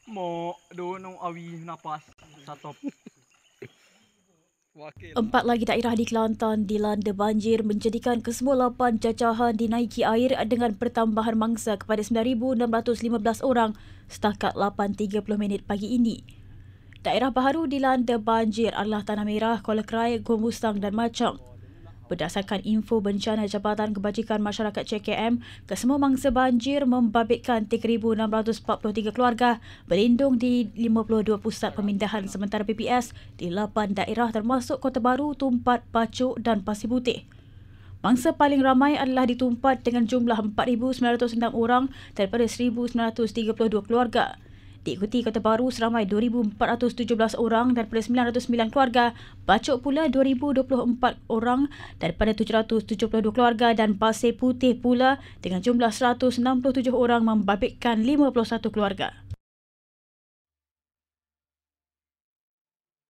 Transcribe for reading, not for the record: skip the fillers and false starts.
Mo dono awi napas satop. 4 lagi daerah di Kelantan dilanda banjir menjadikan kesemua lapan cacahan dinaiki air dengan pertambahan mangsa kepada 9,615 orang setakat 8.30 minit pagi ini. Daerah baharu dilanda banjir adalah Tanah Merah, Kuala Krai, Gomustang dan Machang. Berdasarkan info bencana Jabatan Kebajikan Masyarakat JKM, kesemua mangsa banjir membabitkan 3,643 keluarga berlindung di 52 pusat pemindahan sementara PPS di 8 daerah termasuk Kota Baru, Tumpat, Pacuk dan Pasir Putih. Mangsa paling ramai adalah di Tumpat dengan jumlah 4,906 orang daripada 1,932 keluarga. Diikuti Kota Baru seramai 2,417 orang daripada 909 keluarga, Pacuk pula 2,024 orang daripada 772 keluarga dan Pasir Putih pula dengan jumlah 167 orang membabitkan 51 keluarga.